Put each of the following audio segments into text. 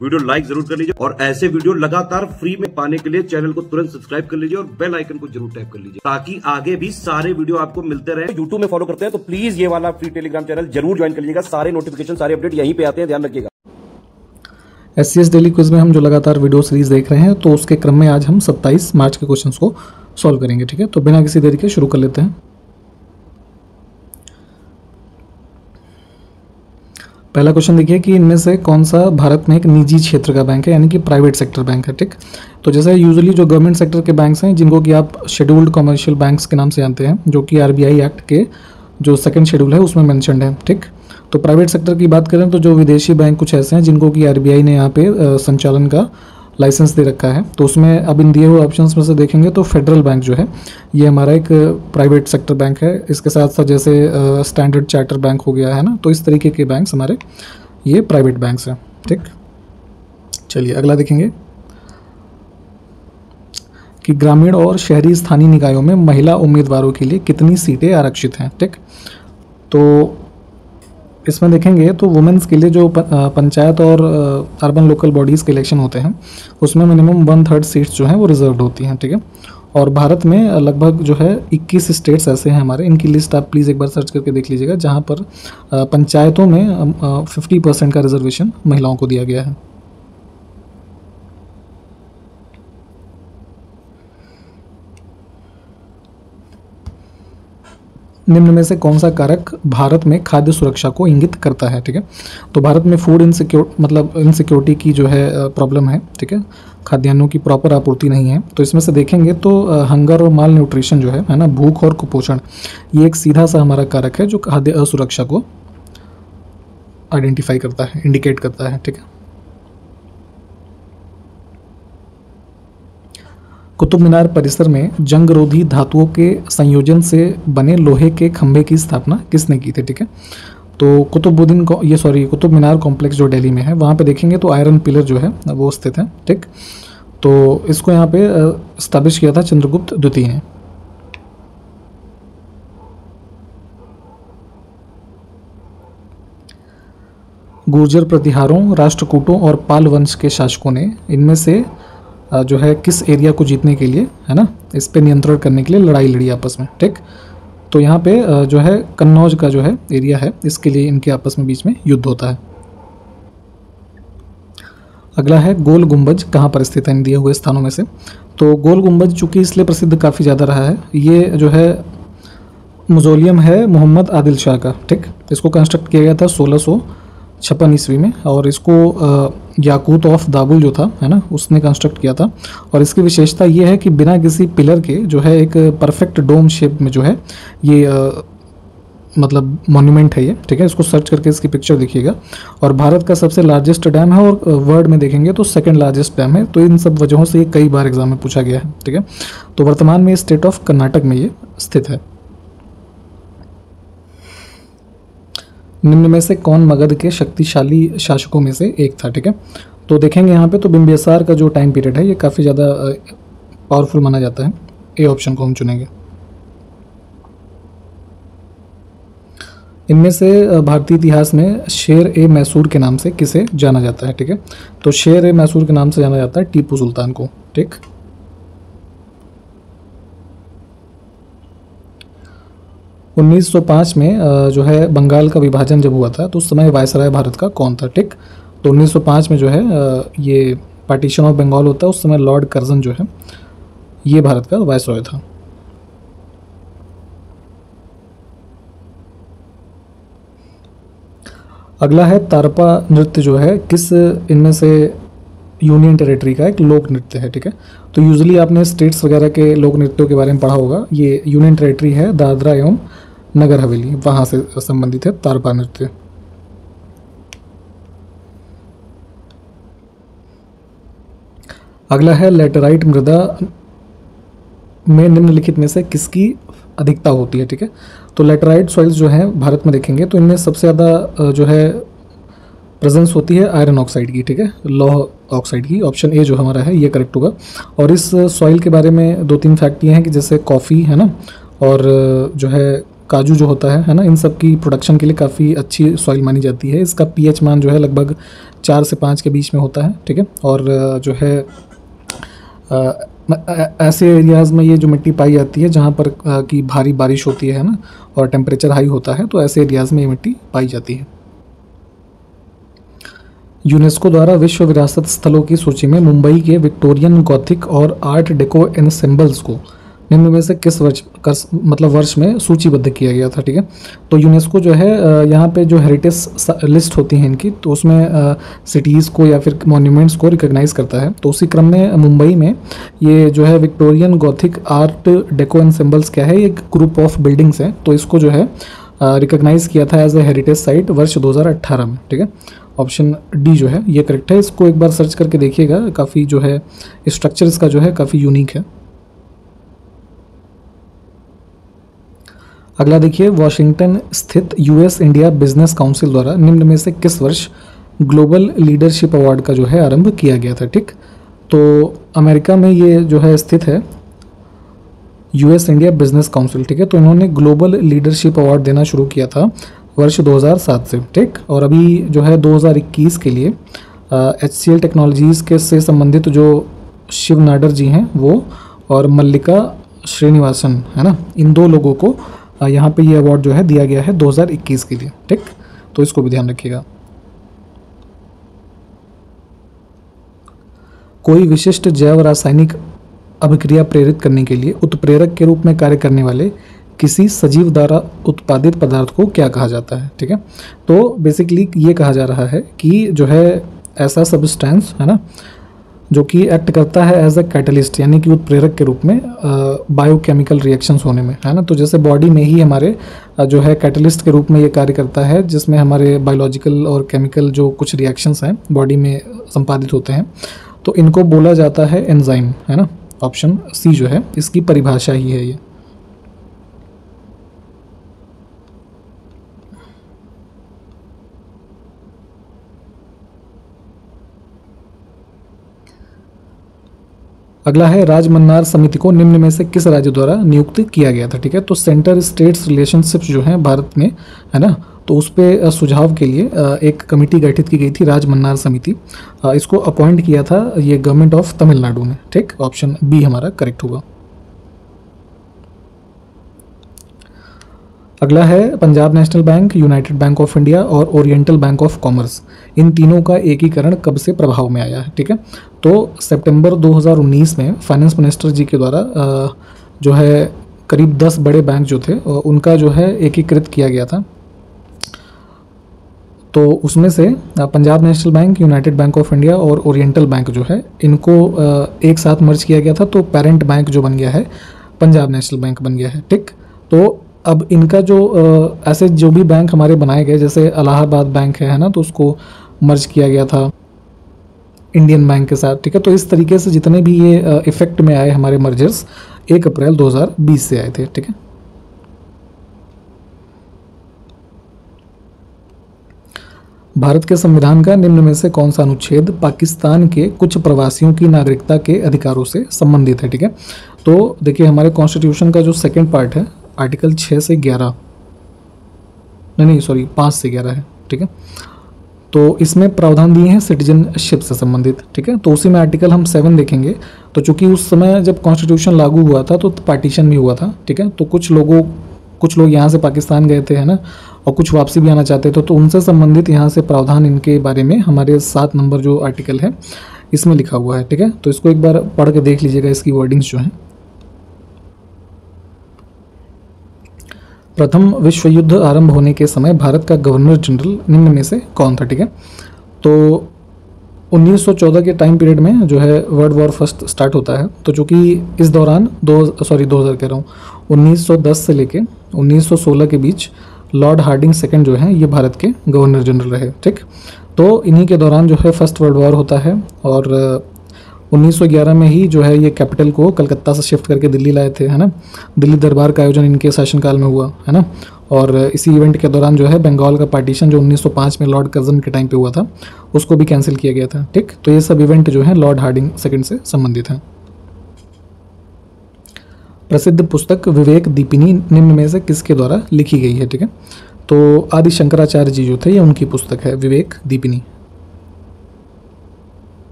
Video like जरूर कर लीजिए और ऐसे वीडियो लगातार फ्री में पाने के लिए चैनल को तुरंत सब्सक्राइब कर लीजिए और बेल आइकन को जरूर टैप कर लीजिए ताकि आगे भी सारे वीडियो आपको मिलते रहे। यूट्यूब में फॉलो करते हैं तो प्लीज ये वाला फ्री टेलीग्राम चैनल जरूर ज्वाइन कर लीजिएगा। सारे नोटिफिकेशन सारे अपडेट यहीं पे आते हैं, ध्यान रखिएगा। SCS डेली क्विज में हम जो लगातार वीडियो सीरीज देख रहे हैं तो उसके क्रम में आज हम 27 मार्च के क्वेश्चंस को सॉल्व करेंगे। ठीक है, तो बिना किसी देरी के शुरू कर लेते हैं। पहला क्वेश्चन देखिए कि इनमें से कौन सा भारत में एक निजी क्षेत्र का बैंक है, यानी कि प्राइवेट सेक्टर बैंक है। ठीक, तो जैसे यूजुअली जो गवर्नमेंट सेक्टर के बैंक्स हैं जिनको कि आप शेड्यूल्ड कमर्शियल बैंक्स के नाम से जानते हैं, जो कि RBI एक्ट के जो सेकंड शेड्यूल है उसमें मेंशन्ड है। ठीक, तो प्राइवेट सेक्टर की बात करें तो जो विदेशी बैंक कुछ ऐसे हैं जिनको कि RBI ने यहाँ पे संचालन का लाइसेंस दे रखा है। तो उसमें अब इन दिए हुए ऑप्शंस में से देखेंगे तो फेडरल बैंक जो है ये हमारा एक प्राइवेट सेक्टर बैंक है। इसके साथ साथ जैसे स्टैंडर्ड चार्टर बैंक हो गया है ना, तो इस तरीके के बैंक्स हमारे ये प्राइवेट बैंक्स हैं। ठीक, चलिए अगला देखेंगे कि ग्रामीण और शहरी स्थानीय निकायों में महिला उम्मीदवारों के लिए कितनी सीटें आरक्षित हैं। ठीक, तो इसमें देखेंगे तो वुमेन्स के लिए जो पंचायत और अर्बन लोकल बॉडीज़ के इलेक्शन होते हैं उसमें मिनिमम 1/3 सीट्स जो हैं वो रिजर्व्ड होती हैं। ठीक है, और भारत में लगभग जो है 21 स्टेट्स ऐसे हैं हमारे, इनकी लिस्ट आप प्लीज़ एक बार सर्च करके देख लीजिएगा, जहाँ पर पंचायतों में 50% का रिजर्वेशन महिलाओं को दिया गया है। निम्न में से कौन सा कारक भारत में खाद्य सुरक्षा को इंगित करता है। ठीक है, तो भारत में फूड इनसिक्योरिटी की जो है प्रॉब्लम है। ठीक है, खाद्यान्नों की प्रॉपर आपूर्ति नहीं है। तो इसमें से देखेंगे तो हंगर और माल न्यूट्रिशन जो है ना, भूख और कुपोषण, ये एक सीधा सा हमारा कारक है जो खाद्य असुरक्षा को आइडेंटिफाई करता है, इंडिकेट करता है। ठीक है, कुतुब मीनार परिसर में जंगरोधी धातुओं के संयोजन से बने लोहे के खंभे की स्थापना किसने की थी। ठीक है, तो कुतुब मीनार कॉम्प्लेक्स जो दिल्ली में है वहाँ पे देखेंगे तो आयरन पिलर जो है वो स्थित है। ठीक, तो इसको यहाँ पे स्टैब्लिश किया था चंद्रगुप्त द्वितीय ने। गुर्जर प्रतिहारों, राष्ट्रकूटों और पाल वंश के शासकों ने इनमें से जो है किस एरिया को जीतने के लिए, है ना, इस पे नियंत्रण करने के लिए लड़ाई लड़ी आपस में। ठीक, तो यहाँ पे जो है कन्नौज का जो है एरिया है, इसके लिए इनके आपस में बीच में युद्ध होता है। अगला है गोल गुंबज कहाँ पर स्थित है इन दिए हुए स्थानों में से। तो गोल गुंबज चूँकि इसलिए प्रसिद्ध काफ़ी ज़्यादा रहा है, ये जो है मौजोलियम है मोहम्मद आदिल शाह का। ठीक, इसको कंस्ट्रक्ट किया गया था 1656 ईस्वी में और इसको याकूत ऑफ दाबुल जो था, है ना, उसने कंस्ट्रक्ट किया था। और इसकी विशेषता ये है कि बिना किसी पिलर के जो है एक परफेक्ट डोम शेप में जो है ये मतलब मॉन्यूमेंट है ये। ठीक है, इसको सर्च करके इसकी पिक्चर देखिएगा। और भारत का सबसे लार्जेस्ट डैम है और वर्ल्ड में देखेंगे तो सेकंड लार्जेस्ट डैम है। तो इन सब वजहों से ये कई बार एग्जाम में पूछा गया है। ठीक है, तो वर्तमान में स्टेट ऑफ कर्नाटक में ये स्थित है। निम्न में से कौन मगध के शक्तिशाली शासकों में से एक था। ठीक है, तो देखेंगे यहाँ पे तो बिंबिसार का जो टाइम पीरियड है ये काफ़ी ज़्यादा पावरफुल माना जाता है। ए ऑप्शन को हम चुनेंगे। इनमें से भारतीय इतिहास में शेर ए मैसूर के नाम से किसे जाना जाता है। ठीक है, तो शेर ए मैसूर के नाम से जाना जाता है टीपू सुल्तान को। ठीक, 1905 में जो है बंगाल का विभाजन जब हुआ था तो उस समय वायसराय भारत का कौन था। ठीक, तो 1905 में जो है ये पार्टीशन ऑफ बंगाल होता है, उस समय लॉर्ड कर्जन जो है ये भारत का वायसराय था। अगला है तारपा नृत्य जो है किस इनमें से यूनियन टेरिटरी का एक लोक नृत्य है। ठीक है, तो यूजुअली आपने स्टेट्स वगैरह के लोक नृत्यों के बारे में पढ़ा होगा। ये यूनियन टेरिटरी है दादरा एवं नगर हवेली, वहाँ से संबंधित है तारपा नृत्य। अगला है लेटराइट मृदा में निम्नलिखित में से किसकी अधिकता होती है। ठीक है, तो लेटराइट सॉइल्स जो है भारत में देखेंगे तो इनमें सबसे ज़्यादा जो है प्रेजेंस होती है आयरन ऑक्साइड की। ठीक है, लौह ऑक्साइड की। ऑप्शन ए जो हमारा है ये करेक्ट होगा। और इस सॉइल के बारे में 2-3 फैक्ट ये हैं कि जैसे कॉफ़ी है ना, और जो है काजू जो होता है ना, इन सब की प्रोडक्शन के लिए काफ़ी अच्छी सॉइल मानी जाती है। इसका पीएच मान जो है लगभग 4 से 5 के बीच में होता है, ठीक है। और जो है ऐसे एरियाज़ में ये जो मिट्टी पाई जाती है जहाँ पर की भारी बारिश होती है ना, और टेम्परेचर हाई होता है, तो ऐसे एरियाज़ में ये मिट्टी पाई जाती है। यूनेस्को द्वारा विश्व विरासत स्थलों की सूची में मुंबई के विक्टोरियन गॉथिक और आर्ट डेको एनसेम्बल्स को निम्न में से किस वर्ष में सूचीबद्ध किया गया था, ठीक है। तो यूनेस्को जो है यहाँ पे जो हेरिटेज लिस्ट होती है इनकी, तो उसमें सिटीज़ को या फिर मॉन्यूमेंट्स को रिकॉग्नाइज करता है। तो उसी क्रम में मुंबई में ये जो है विक्टोरियन गॉथिक आर्ट डेको एनसेम्बल्स क्या है, एक ग्रुप ऑफ बिल्डिंग्स है, तो इसको जो है रिकॉग्नाइज किया था एज ए हेरिटेज साइट वर्ष 2018 में, ठीक है। ऑप्शन डी जो है ये करेक्ट है। इसको एक बार सर्च करके देखिएगा, काफ़ी जो है स्ट्रक्चर इसका जो है काफ़ी यूनिक है। अगला देखिए, वॉशिंगटन स्थित यूएस इंडिया बिजनेस काउंसिल द्वारा निम्न में से किस वर्ष ग्लोबल लीडरशिप अवार्ड का जो है आरंभ किया गया था, ठीक। तो अमेरिका में ये जो है स्थित है यूएस इंडिया बिजनेस काउंसिल, ठीक है। तो इन्होंने ग्लोबल लीडरशिप अवार्ड देना शुरू किया था वर्ष 2007 से, ठीक। और अभी जो है 2021 के लिए HCL टेक्नोलॉजीज़ के से संबंधित जो शिव नाडर जी हैं वो और मल्लिका श्रीनिवासन है ना, इन 2 लोगों को यहाँ पे ये अवार्ड जो है दिया गया है 2021 के लिए, ठीक। तो इसको भी ध्यान रखिएगा। कोई विशिष्ट जैव रासायनिक अभिक्रिया प्रेरित करने के लिए उत्प्रेरक के रूप में कार्य करने वाले किसी सजीव द्वारा उत्पादित पदार्थ को क्या कहा जाता है, ठीक है। तो बेसिकली ये कहा जा रहा है कि जो है ऐसा सब्सटेंस है ना जो कि एक्ट करता है एज अ कैटलिस्ट, यानी कि उत्प्रेरक के रूप में बायोकेमिकल रिएक्शंस होने में, है ना। तो जैसे बॉडी में ही हमारे जो है कैटलिस्ट के रूप में ये कार्य करता है, जिसमें हमारे बायोलॉजिकल और केमिकल जो कुछ रिएक्शंस हैं बॉडी में संपादित होते हैं, तो इनको बोला जाता है एंजाइम, है ना। ऑप्शन सी जो है इसकी परिभाषा ही है ये। अगला है, राजमन्नार समिति को निम्न में से किस राज्य द्वारा नियुक्त किया गया था, ठीक है। तो सेंटर स्टेट्स रिलेशनशिप्स जो हैं भारत में, है ना, तो उस पे सुझाव के लिए एक कमेटी गठित की गई थी राजमन्नार समिति। इसको अपॉइंट किया था ये गवर्नमेंट ऑफ तमिलनाडु ने, ठीक। ऑप्शन बी हमारा करेक्ट होगा। अगला है, Punjab national bank, United bank of India और ओरिएंटल बैंक ऑफ कॉमर्स, इन तीनों का एकीकरण कब से प्रभाव में आया है, ठीक है। तो सितंबर 2019 में फाइनेंस मिनिस्टर जी के द्वारा जो है करीब 10 बड़े बैंक जो थे उनका जो है एकीकृत किया गया था। तो उसमें से Punjab national bank, United bank of India और ओरिएंटल बैंक जो है इनको एक साथ मर्ज किया गया था, तो पेरेंट बैंक जो बन गया है पंजाब नेशनल बैंक बन गया है, ठीक। तो अब इनका जो ऐसे जो भी बैंक हमारे बनाए गए, जैसे इलाहाबाद बैंक है ना, तो उसको मर्ज किया गया था इंडियन बैंक के साथ, ठीक है। तो इस तरीके से जितने भी ये इफेक्ट में आए हमारे मर्जर्स 1 अप्रैल 2020 से आए थे, ठीक है। भारत के संविधान का निम्न में से कौन सा अनुच्छेद पाकिस्तान के कुछ प्रवासियों की नागरिकता के अधिकारों से संबंधित है, ठीक है। तो देखिए हमारे कॉन्स्टिट्यूशन का जो सेकंड पार्ट है आर्टिकल 6 से 11 नहीं सॉरी 5 से 11 है, ठीक है। तो इसमें प्रावधान दिए हैं सिटीजनशिप से संबंधित, ठीक है। तो उसी में आर्टिकल हम 7 देखेंगे। तो चूंकि उस समय जब कॉन्स्टिट्यूशन लागू हुआ था तो पार्टीशन भी हुआ था, ठीक है। तो कुछ लोग यहाँ से पाकिस्तान गए थे, है ना, और कुछ वापसी भी आना चाहते थे, तो उनसे संबंधित यहाँ से प्रावधान इनके बारे में हमारे 7 नंबर जो आर्टिकल है इसमें लिखा हुआ है, ठीक है। तो इसको एक बार पढ़ के देख लीजिएगा, इसकी वर्डिंग्स जो हैं। प्रथम विश्व युद्ध आरंभ होने के समय भारत का गवर्नर जनरल निम्न में से कौन था, ठीक है। तो 1914 के टाइम पीरियड में जो है वर्ल्ड वॉर फर्स्ट स्टार्ट होता है। तो चूँकि इस दौरान 2000 कह रहा हूँ 1910 से लेके 1916 के बीच लॉर्ड हार्डिंग सेकंड जो है ये भारत के गवर्नर जनरल रहे, ठीक। तो इन्हीं के दौरान जो है फर्स्ट वर्ल्ड वॉर होता है और 1911 में ही जो है ये कैपिटल को कलकत्ता से शिफ्ट करके दिल्ली लाए थे, है ना। दिल्ली दरबार का आयोजन इनके शासनकाल में हुआ, है ना। और इसी इवेंट के दौरान जो है बंगाल का पार्टीशन जो 1905 में लॉर्ड कर्जन के टाइम पे हुआ था उसको भी कैंसिल किया गया था, ठीक। तो ये सब इवेंट जो है लॉर्ड हार्डिंग सेकंड से संबंधित हैं। प्रसिद्ध पुस्तक विवेक दीपिनी निम्न में से किसके द्वारा लिखी गई है? ठीक है, तो आदि शंकराचार्य जी जो थे ये उनकी पुस्तक है विवेक दीपिनी।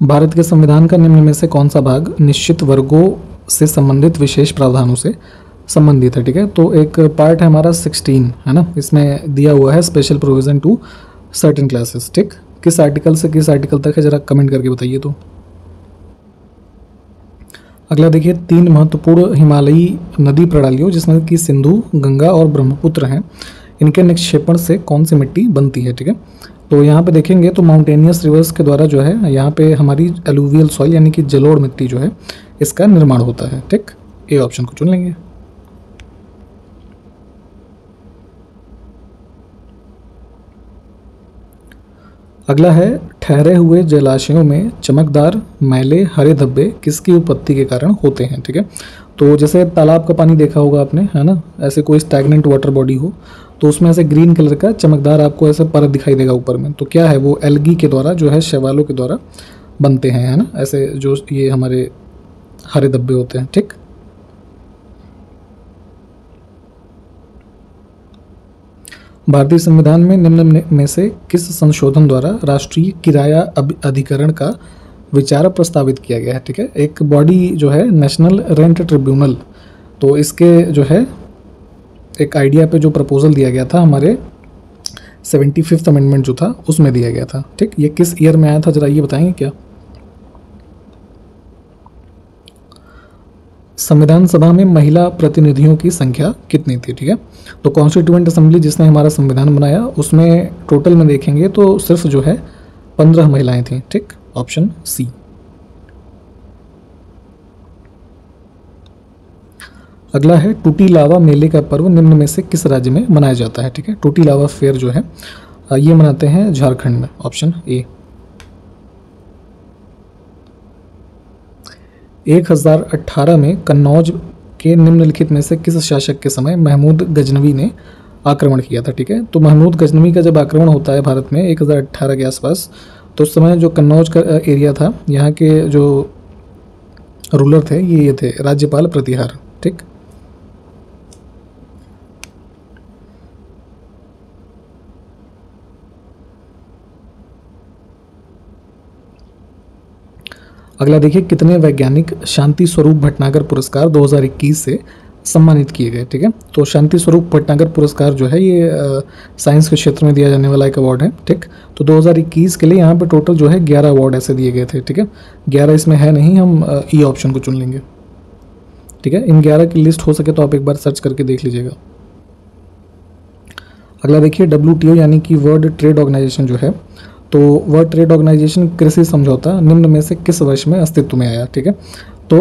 भारत के संविधान का निम्न में से कौन सा भाग निश्चित वर्गों से संबंधित विशेष प्रावधानों से संबंधित है? ठीक है, तो एक पार्ट है हमारा 16 है ना, इसमें दिया हुआ है special provision to certain classes. ठीक, किस आर्टिकल से किस आर्टिकल तक है जरा कमेंट करके बताइए। तो अगला देखिए, 3 महत्वपूर्ण हिमालयी नदी प्रणालियों जिसमें कि सिंधु, गंगा और ब्रह्मपुत्र हैं, इनके निक्षेपण से कौन सी मिट्टी बनती है? ठीक है, तो यहाँ पे देखेंगे तो माउंटेनियस रिवर्स के द्वारा जो है यहाँ पे हमारी एलुवियल सॉइल यानी कि जलोढ़ मिट्टी जो है इसका निर्माण होता है। ठीक, ए ऑप्शन को चुन लेंगे। अगला है, ठहरे हुए जलाशयों में चमकदार मैले हरे धब्बे किसकी उत्पत्ति के कारण होते हैं? ठीक है, तो जैसे तालाब का पानी देखा होगा आपने, है ना, ऐसे कोई स्टैग्नेंट वाटर बॉडी हो तो उसमें ऐसे ग्रीन कलर का चमकदार आपको ऐसे परत दिखाई देगा ऊपर में, तो क्या है वो एल्गी के द्वारा जो है शैवालों के द्वारा बनते हैं, है ना, ऐसे जो ये हमारे हरे धब्बे होते हैं। ठीक, भारतीय संविधान में निम्न में से किस संशोधन द्वारा राष्ट्रीय किराया अधिकरण का विचार प्रस्तावित किया गया है? ठीक है, एक बॉडी जो है नेशनल रेंट ट्रिब्यूनल, तो इसके जो है एक आइडिया पे जो प्रपोजल दिया गया था हमारे 75th अमेंडमेंट जो था उसमें दिया गया था। ठीक, ये किस ईयर में आया था जरा ये बताएंगे क्या? संविधान सभा में महिला प्रतिनिधियों की संख्या कितनी थी? ठीक है, तो कॉन्स्टिट्यूएंट असेंबली जिसने हमारा संविधान बनाया उसमें टोटल में देखेंगे तो सिर्फ जो है 15 महिलाएं थी। ठीक, ऑप्शन सी। अगला है, टूटी लावा मेले का पर्व निम्न में से किस राज्य में मनाया जाता है? ठीक है, टूटी लावा फेयर जो है ये मनाते हैं झारखंड में, ऑप्शन ए। 1018 में कन्नौज के निम्नलिखित में से किस शासक के समय महमूद गजनवी ने आक्रमण किया था? ठीक है, तो महमूद गजनवी का जब आक्रमण होता है भारत में 1018 के आसपास, तो उस समय जो कन्नौज का एरिया था यहाँ के जो रूलर थे ये थे राज्यपाल प्रतिहार। ठीक, अगला देखिए, कितने वैज्ञानिक शांति स्वरूप भटनागर पुरस्कार 2021 से सम्मानित किए गए? ठीक है, तो शांति स्वरूप भटनागर पुरस्कार जो है ये साइंस के क्षेत्र में दिया जाने वाला एक अवार्ड है। ठीक, तो 2021 के लिए यहाँ पे टोटल जो है 11 अवार्ड ऐसे दिए गए थे। ठीक है, 11 इसमें है नहीं, हम ई ऑप्शन को चुन लेंगे। ठीक है, इन 11 की लिस्ट हो सके तो आप एक बार सर्च करके देख लीजिएगा। अगला देखिए, WTO यानी कि वर्ल्ड ट्रेड ऑर्गेनाइजेशन जो है, तो वर्ल्ड ट्रेड ऑर्गेनाइजेशन कृषि समझौता निम्न में से किस वर्ष में अस्तित्व में आया? ठीक है, तो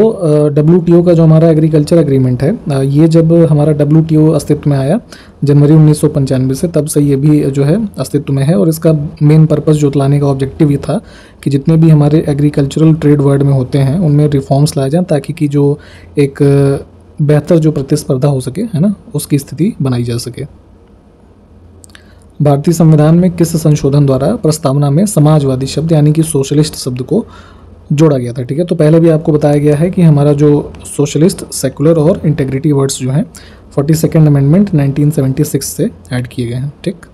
WTO का जो हमारा एग्रीकल्चर एग्रीमेंट है ये जब हमारा WTO अस्तित्व में आया जनवरी 1995 से, तब से ये भी जो है अस्तित्व में है। और इसका मेन पर्पस जो लाने का ऑब्जेक्टिव ये था कि जितने भी हमारे एग्रीकल्चरल ट्रेड वर्ल्ड में होते हैं उनमें रिफॉर्म्स लाए जाएँ ताकि कि जो एक बेहतर जो प्रतिस्पर्धा हो सके, है ना, उसकी स्थिति बनाई जा सके। भारतीय संविधान में किस संशोधन द्वारा प्रस्तावना में समाजवादी शब्द यानी कि सोशलिस्ट शब्द को जोड़ा गया था? ठीक है, तो पहले भी आपको बताया गया है कि हमारा जो सोशलिस्ट, सेकुलर और इंटेग्रिटी वर्ड्स जो हैं 42nd अमेंडमेंट 1976 से ऐड किए गए हैं। ठीक,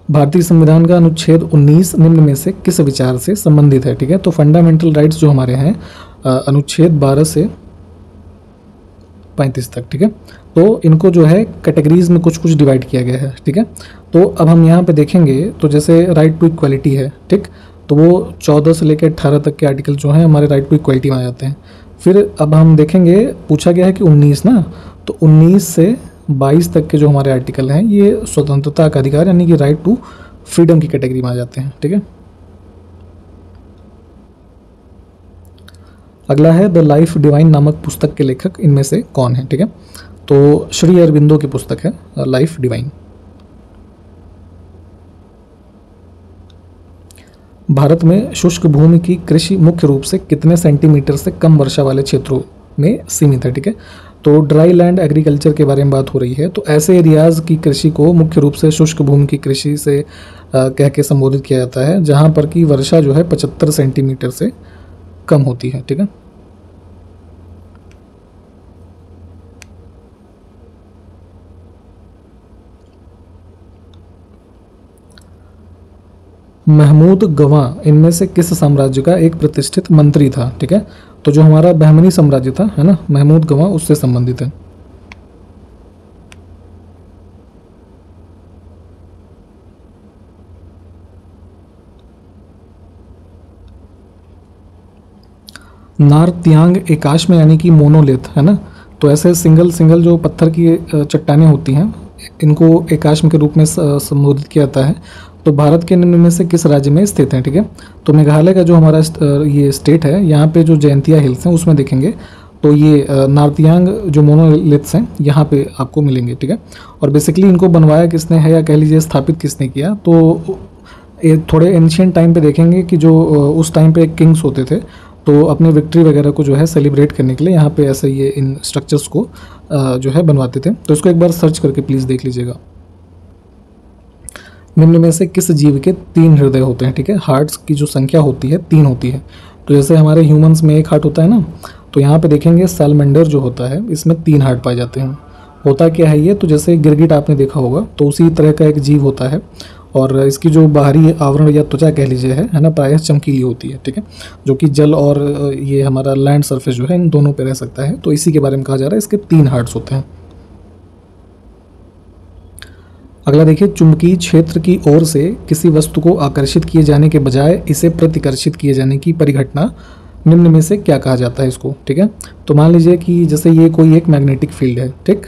भारतीय संविधान का अनुच्छेद 19 निम्न में से किस विचार से संबंधित है? ठीक है, तो फंडामेंटल राइट्स जो हमारे हैं अनुच्छेद 12 से 35 तक। ठीक है, तो इनको जो है कैटेगरीज में कुछ कुछ डिवाइड किया गया है। ठीक है, तो अब हम यहाँ पे देखेंगे तो जैसे राइट टू इक्वलिटी है, ठीक, तो वो 14 से लेकर 18 तक के आर्टिकल जो हैं हमारे राइट टू इक्वलिटी में आ जाते हैं। फिर अब हम देखेंगे, पूछा गया है कि 19 ना, तो 19 से 22 तक के जो हमारे आर्टिकल हैं ये स्वतंत्रता का अधिकार यानी कि राइट टू फ्रीडम की कैटेगरी में आ जाते हैं। ठीक है, अगला है द लाइफ डिवाइन नामक पुस्तक के लेखक इनमें से कौन है? ठीक है, तो श्री अरविंदो की पुस्तक है लाइफ डिवाइन। भारत में शुष्क भूमि की कृषि मुख्य रूप से कितने सेंटीमीटर से कम वर्षा वाले क्षेत्रों में सीमित है? ठीक है, तो ड्राई लैंड एग्रीकल्चर के बारे में बात हो रही है। तो ऐसे एरियाज़ की कृषि को मुख्य रूप से शुष्क भूमि की कृषि से कह के संबोधित किया जाता है, जहाँ पर की वर्षा जो है 75 सेंटीमीटर से कम होती है। ठीक है, महमूद गवां इनमें से किस साम्राज्य का एक प्रतिष्ठित मंत्री था? ठीक है, तो जो हमारा बहमनी साम्राज्य था, है ना, महमूद गवां उससे संबंधित है। नारत्यांग एकाश में यानी कि मोनोलिथ, है ना, तो ऐसे सिंगल सिंगल जो पत्थर की चट्टानें होती हैं, इनको एकाश्म के रूप में संबोधित किया जाता है। तो भारत के निम्न में से किस राज्य में स्थित है? ठीक है, तो मेघालय का जो हमारा ये स्टेट है, यहाँ पे जो जयंतिया हिल्स हैं उसमें देखेंगे तो ये नारतियांग जो मोनोलिथ्स हैं यहाँ पे आपको मिलेंगे। ठीक है, और बेसिकली इनको बनवाया किसने है, या कह लीजिए स्थापित किसने किया? तो थोड़े एंशियंट टाइम पे देखेंगे कि जो उस टाइम पे किंग्स होते थे, तो अपने विक्ट्री वगैरह को जो है सेलिब्रेट करने के लिए यहाँ पे ऐसे ये इन स्ट्रक्चर्स को जो है बनवाते थे। तो इसको एक बार सर्च करके प्लीज़ देख लीजिएगा। निम्न में से किस जीव के 3 हृदय होते हैं? ठीक है, हार्ट्स की जो संख्या होती है 3 होती है। तो जैसे हमारे ह्यूमंस में 1 हार्ट होता है ना, तो यहाँ पे देखेंगे सैलमेंडर जो होता है इसमें 3 हार्ट पाए जाते हैं। होता क्या है ये, तो जैसे गिरगिट आपने देखा होगा, तो उसी तरह का एक जीव होता है, और इसकी जो बाहरी आवरण या त्वचा कह लीजिए है ना, प्रायः चमकीली होती है। ठीक है, जो कि जल और ये हमारा लैंड सरफेस जो है इन दोनों पे रह सकता है। तो इसी के बारे में कहा जा रहा है, इसके 3 हार्ट्स होते हैं। अगला देखिए, चुंबकीय क्षेत्र की ओर से किसी वस्तु को आकर्षित किए जाने के बजाय इसे प्रतिकर्षित किए जाने की परिघटना निम्न में से क्या कहा जाता है इसको? ठीक है, तो मान लीजिए कि जैसे ये कोई एक मैग्नेटिक फील्ड है। ठीक,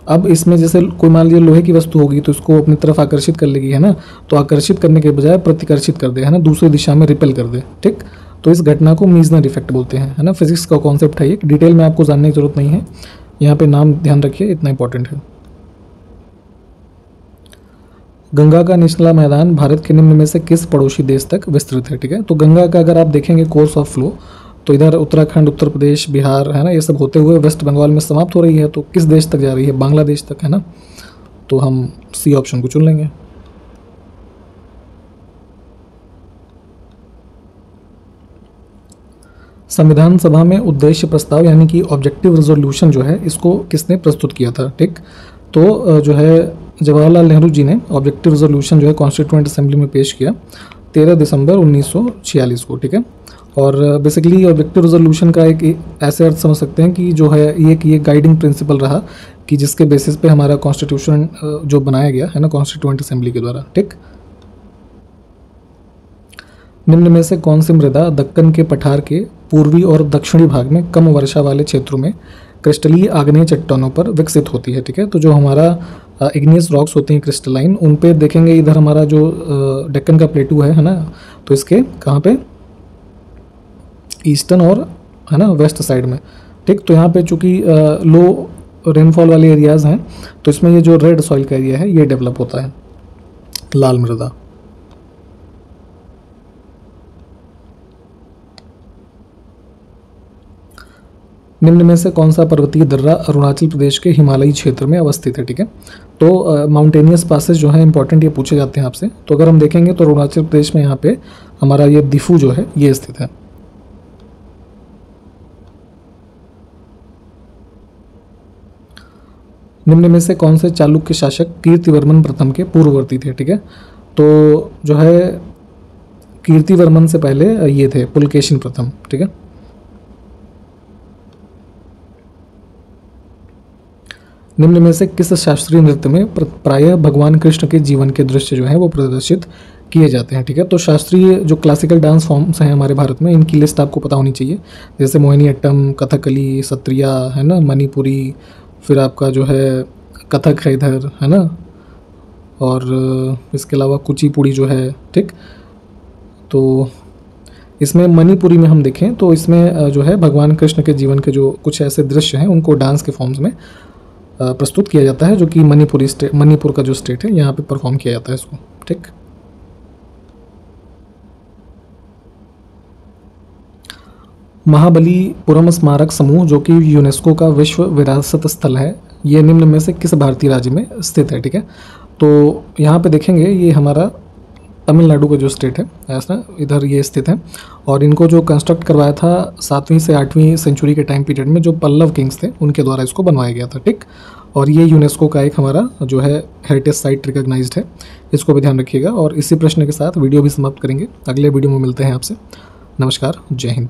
अब इसमें जैसे कोई मान लीजिए लोहे की वस्तु होगी तो इसको अपनी तरफ आकर्षित कर लेगी, है ना, तो आकर्षित करने के बजाय प्रतिकर्षित कर दे, है ना, दूसरी दिशा में रिपेल कर दे। ठीक, तो इस घटना को मीजनर इफेक्ट बोलते हैं, है ना, फिजिक्स का कॉन्सेप्ट है ये, डिटेल में आपको जानने की जरूरत नहीं है, यहाँ पे नाम ध्यान रखिए, इतना इंपॉर्टेंट है। गंगा का निचला मैदान भारत के निम्न में से किस पड़ोसी देश तक विस्तृत है? ठीक है, तो गंगा का अगर आप देखेंगे कोर्स ऑफ फ्लो, तो इधर उत्तराखंड, उत्तर प्रदेश, बिहार, है ना, ये सब होते हुए वेस्ट बंगाल में समाप्त हो रही है। तो किस देश तक जा रही है? बांग्लादेश तक, है ना, तो हम सी ऑप्शन को चुन लेंगे। संविधान सभा में उद्देश्य प्रस्ताव यानी कि ऑब्जेक्टिव रेजोल्यूशन जो है, इसको किसने प्रस्तुत किया था? ठीक, तो जो है जवाहरलाल नेहरू जी ने ऑब्जेक्टिव रेजोल्यूशन जो है कॉन्स्टिट्यूएंट असेंबली में पेश किया 13 दिसंबर 1946 को। ठीक है, और बेसिकली ऑब्जेक्टिव रेजोल्यूशन का एक ऐसे अर्थ समझ सकते हैं कि जो है ये गाइडिंग प्रिंसिपल रहा कि जिसके बेसिस पे हमारा कॉन्स्टिट्यूशन जो बनाया गया है ना कॉन्स्टिट्यूएंट असेंबली के द्वारा। ठीक, निम्न में से कौन सी मृदा दक्कन के पठार के पूर्वी और दक्षिणी भाग में कम वर्षा वाले क्षेत्रों में क्रिस्टलीय आग्नेय चट्टानों पर विकसित होती है? ठीक है, तो जो हमारा इग्नियस रॉक्स होते हैं क्रिस्टलाइन, उन पे देखेंगे इधर हमारा जो डेक्कन का प्लेटू है ना, तो इसके कहाँ पे, ईस्टर्न और, है ना, वेस्ट साइड में। ठीक, तो यहाँ पे चूँकि लो रेनफॉल वाले एरियाज़ हैं, तो इसमें ये जो रेड सॉइल का एरिया है ये डेवलप होता है, लाल मृदा। निम्न में से कौन सा पर्वतीय दर्रा अरुणाचल प्रदेश के हिमालयी क्षेत्र में अवस्थित है? ठीक है, तो माउंटेनियस पासेस जो है इंपॉर्टेंट ये पूछे जाते हैं आपसे। तो अगर हम देखेंगे तो अरुणाचल प्रदेश में यहाँ पे हमारा ये दिफू जो है ये स्थित है। निम्न में से कौन से चालुक्य शासक कीर्तिवर्मन प्रथम के पूर्ववर्ती थे? ठीक है, तो जो है कीर्तिवर्मन से पहले ये थे पुलकेशिन प्रथम। ठीक है, निम्न में से किस शास्त्रीय नृत्य में प्रायः भगवान कृष्ण के जीवन के दृश्य जो है वो प्रदर्शित किए जाते हैं? ठीक है, तो शास्त्रीय जो क्लासिकल डांस फॉर्म्स हैं हमारे भारत में, इनकी लिस्ट आपको पता होनी चाहिए, जैसे मोहिनीअट्टम, कथकली, सत्रिया, है ना, मणिपुरी, फिर आपका जो है कथक है इधर, है ना, और इसके अलावा कुचिपुड़ी जो है। ठीक, तो इसमें मणिपुरी में हम देखें तो इसमें जो है भगवान कृष्ण के जीवन के जो कुछ ऐसे दृश्य हैं उनको डांस के फॉर्म्स में प्रस्तुत किया जाता है, जो कि मणिपुर का जो स्टेट है यहाँ पे परफॉर्म किया जाता है इसको। ठीक, महाबलीपुरम स्मारक समूह जो कि यूनेस्को का विश्व विरासत स्थल है, ये निम्न में से किस भारतीय राज्य में स्थित है? ठीक है, तो यहाँ पे देखेंगे ये हमारा तमिलनाडु का जो स्टेट है ऐसा इधर ये स्थित है। और इनको जो कंस्ट्रक्ट करवाया था 7वीं से 8वीं सेंचुरी के टाइम पीरियड में जो पल्लव किंग्स थे उनके द्वारा इसको बनवाया गया था। ठीक, और ये यूनेस्को का एक हमारा जो है हेरिटेज साइट रिकॉग्नाइज्ड है, इसको भी ध्यान रखिएगा। और इसी प्रश्न के साथ वीडियो भी समाप्त करेंगे। अगले वीडियो में मिलते हैं आपसे। नमस्कार, जय हिंद।